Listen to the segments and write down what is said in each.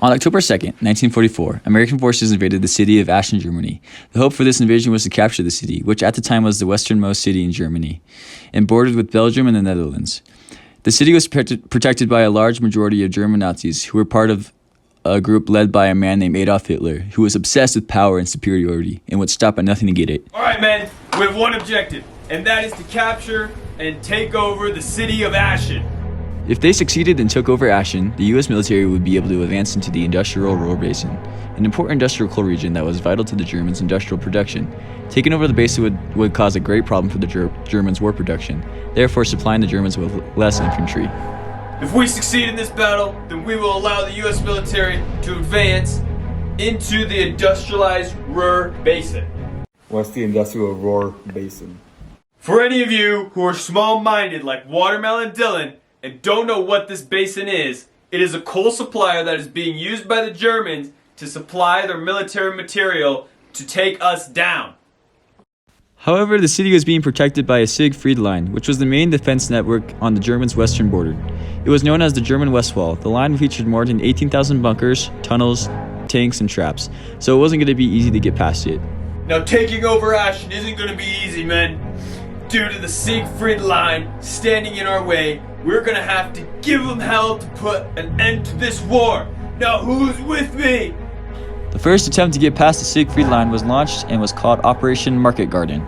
On October 2nd, 1944, American forces invaded the city of Aachen, Germany. The hope for this invasion was to capture the city, which at the time was the westernmost city in Germany, and bordered with Belgium and the Netherlands. The city was protected by a large majority of German Nazis who were part of a group led by a man named Adolf Hitler, who was obsessed with power and superiority and would stop at nothing to get it. All right, men, we have one objective, and that is to capture and take over the city of Aachen. If they succeeded and took over Aachen, the U.S. military would be able to advance into the industrial Ruhr Basin, an important industrial coal region that was vital to the Germans' industrial production. Taking over the basin would cause a great problem for the Germans' war production, therefore supplying the Germans with less infantry. If we succeed in this battle, then we will allow the U.S. military to advance into the industrialized Ruhr Basin. What's the industrial Ruhr Basin? For any of you who are small-minded like Watermelon Dylan and don't know what this basin is, it is a coal supplier that is being used by the Germans to supply their military material to take us down. However, the city was being protected by a Siegfried Line, which was the main defense network on the Germans' western border. It was known as the German West Wall. The line featured more than 18,000 bunkers, tunnels, tanks, and traps, so it wasn't going to be easy to get past it. Now taking over Aachen isn't going to be easy, men. Due to the Siegfried Line standing in our way, we're going to have to give them hell to put an end to this war. Now who's with me? The first attempt to get past the Siegfried Line was launched and was called Operation Market Garden.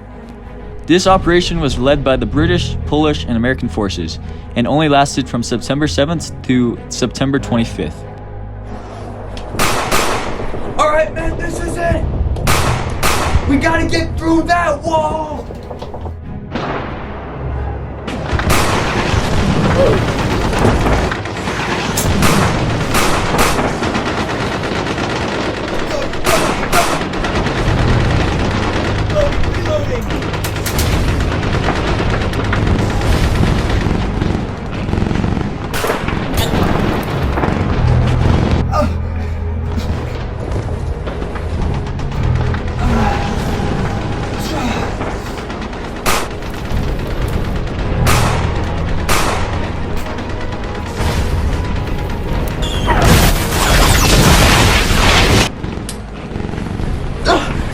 This operation was led by the British, Polish, and American forces, and only lasted from September 7th to September 25th. Alright, man, this is it! We gotta get through that wall!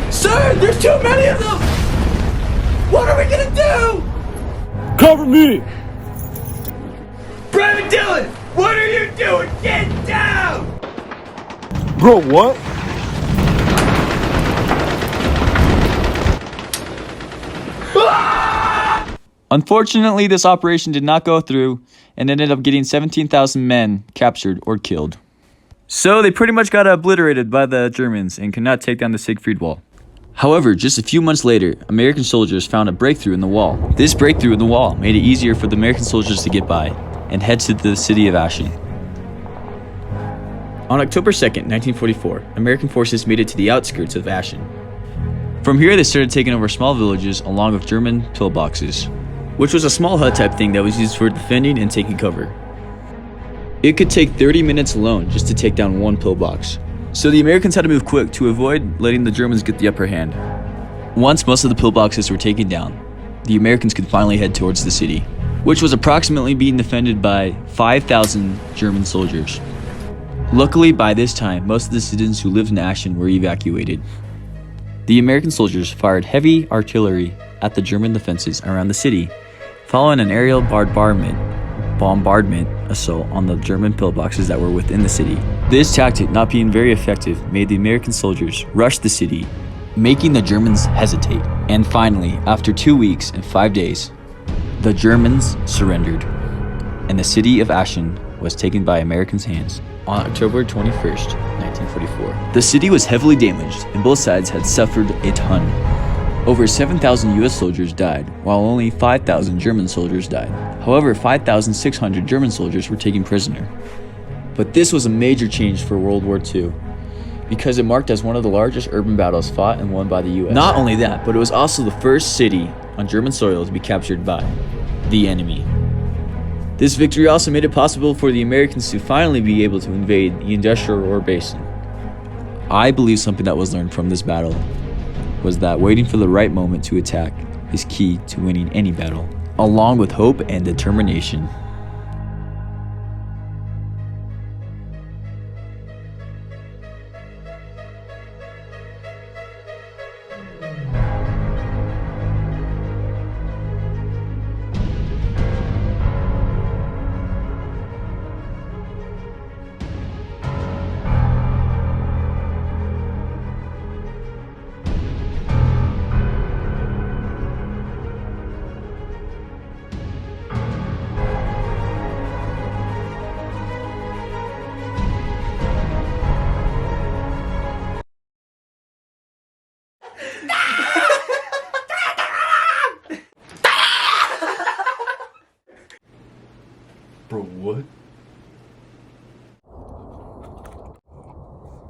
Sir, there's too many of them! What are we gonna do? Cover me! Private Dylan, what are you doing? Get down! Bro, what? Unfortunately, this operation did not go through and ended up getting 17,000 men captured or killed. So they pretty much got obliterated by the Germans and could not take down the Siegfried Wall. However, just a few months later, American soldiers found a breakthrough in the wall. This breakthrough in the wall made it easier for the American soldiers to get by and head to the city of Aachen. On October 2nd, 1944, American forces made it to the outskirts of Aachen. From here, they started taking over small villages along with German pillboxes, which was a small hut type thing that was used for defending and taking cover. It could take 30 minutes alone just to take down one pillbox. So the Americans had to move quick to avoid letting the Germans get the upper hand. Once most of the pillboxes were taken down, the Americans could finally head towards the city, which was approximately being defended by 5,000 German soldiers. Luckily, by this time, most of the citizens who lived in Aachen were evacuated. The American soldiers fired heavy artillery at the German defenses around the city, following an aerial bombardment assault on the German pillboxes that were within the city. This tactic, not being very effective, made the American soldiers rush the city, making the Germans hesitate. And finally, after 2 weeks and 5 days, the Germans surrendered, and the city of Aachen was taken by Americans' hands on October 21st, 1944. The city was heavily damaged, and both sides had suffered a ton. Over 7,000 US soldiers died, while only 5,000 German soldiers died. However, 5,600 German soldiers were taken prisoner. But this was a major change for World War II, because it marked as one of the largest urban battles fought and won by the US. Not only that, but it was also the first city on German soil to be captured by the enemy. This victory also made it possible for the Americans to finally be able to invade the industrial Ruhr Basin. I believe something that was learned from this battle was that waiting for the right moment to attack is key to winning any battle, along with hope and determination.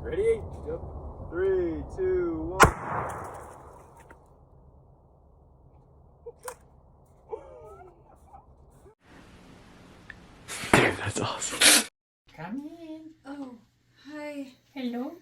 Ready? Yep. 3, 2, 1. Dude, that's awesome. Come in. Oh, hi. Hello.